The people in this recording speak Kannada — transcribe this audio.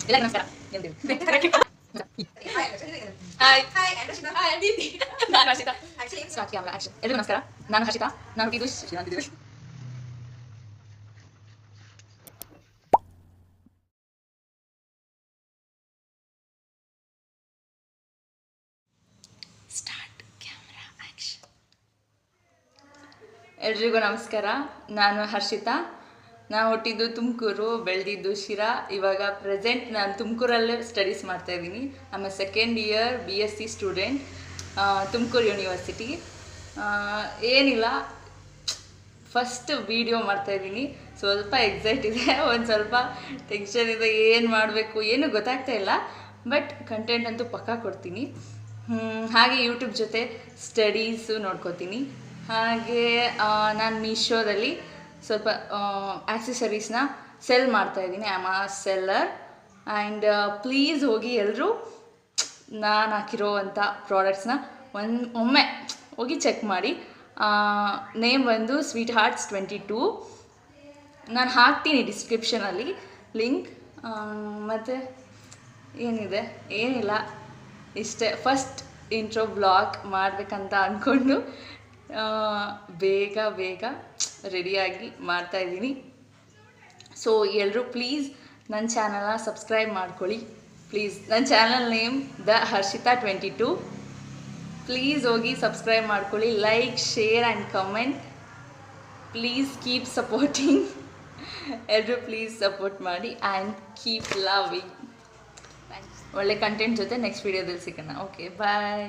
ಎಲ್ಲರಿಗೂ ನಮಸ್ಕಾರ. ಹಾಯ್ ಹಾಯ್ ನಾನು ಹರ್ಷಿತಾ. ಎಲ್ಲರಿಗೂ ನಮಸ್ಕಾರ. ನಾನು ಹರ್ಷಿತಾ. ನಾನು ಹುಟ್ಟಿದ್ದು ಶ್ರೀಲಂಕಾದಲ್ಲಿ. Start camera action. ಎಲ್ರಿಗೂ ನಮಸ್ಕಾರ. ನಾನು ಹರ್ಷಿತಾ. ನಾನು ಹುಟ್ಟಿದ್ದು ತುಮಕೂರು, ಬೆಳೆದಿದ್ದು ಶಿರಾ. ಇವಾಗ ಪ್ರೆಸೆಂಟ್ ನಾನು ತುಮಕೂರಲ್ಲೇ ಸ್ಟಡೀಸ್ ಮಾಡ್ತಾಯಿದ್ದೀನಿ. ಆಮೇಲೆ second year BSc student, Tumakuru university. ಏನಿಲ್ಲ, ಫಸ್ಟ್ ವೀಡಿಯೋ ಮಾಡ್ತಾಯಿದ್ದೀನಿ. ಸ್ವಲ್ಪ ಎಕ್ಸೈಟ್ ಇದೆ, ಒಂದು ಸ್ವಲ್ಪ ಟೆನ್ಷನ್ ಇದೆ. ಏನು ಮಾಡಬೇಕು ಏನು ಗೊತ್ತಾಗ್ತಾ ಇಲ್ಲ. ಬಟ್ ಕಂಟೆಂಟ್ ಅಂತೂ ಪಕ್ಕಾ ಕೊಡ್ತೀನಿ. ಹಾಗೆ ಯೂಟ್ಯೂಬ್ ಜೊತೆ ಸ್ಟಡೀಸು ನೋಡ್ಕೋತೀನಿ. ಹಾಗೆ ನಾನು ಮೀಶೋದಲ್ಲಿ ಸ್ವಲ್ಪ ಆಕ್ಸೆಸರೀಸ್ನ ಸೆಲ್ ಮಾಡ್ತಾಯಿದ್ದೀನಿ. I am a seller. And please ಹೋಗಿ ಎಲ್ಲರೂ ನಾನು ಹಾಕಿರೋವಂಥ ಪ್ರಾಡಕ್ಟ್ಸ್ನ ಒಮ್ಮೆ ಹೋಗಿ ಚೆಕ್ ಮಾಡಿ. ನೇಮ್ ಬಂದು ಸ್ವೀಟ್ ಹಾರ್ಟ್ಸ್ 22. ನಾನು ಹಾಕ್ತೀನಿ ಡಿಸ್ಕ್ರಿಪ್ಷನಲ್ಲಿ ಲಿಂಕ್. ಮತ್ತು ಏನಿದೆ, ಏನಿಲ್ಲ, ಇಷ್ಟೇ. ಫಸ್ಟ್ ಇಂಟ್ರೋ ಬ್ಲಾಗ್ ಮಾಡಬೇಕಂತ ಅಂದ್ಕೊಂಡು ಬೇಗ ರೆಡಿಯಾಗಿ ಮಾಡ್ತಾಯಿದ್ದೀನಿ. ಸೊ ಎಲ್ಲರೂ ಪ್ಲೀಸ್ ನನ್ನ ಚಾನಲ್ನ ಸಬ್ಸ್ಕ್ರೈಬ್ ಮಾಡ್ಕೊಳ್ಳಿ ಪ್ಲೀಸ್. ನನ್ನ channel name the Harshita 22. Please ಹೋಗಿ ಸಬ್ಸ್ಕ್ರೈಬ್ ಮಾಡ್ಕೊಳ್ಳಿ. Like, share and comment. Please keep supporting. ಎಲ್ಲರೂ ಪ್ಲೀಸ್ ಸಪೋರ್ಟ್ ಮಾಡಿ ಆ್ಯಂಡ್ ಕೀಪ್ ಲವಿಂಗ್. ಒಳ್ಳೆ ಕಂಟೆಂಟ್ ಜೊತೆ ನೆಕ್ಸ್ಟ್ ವೀಡಿಯೋದಲ್ಲಿ ಸಿಗೋಣ. ಓಕೆ, ಬಾಯ್.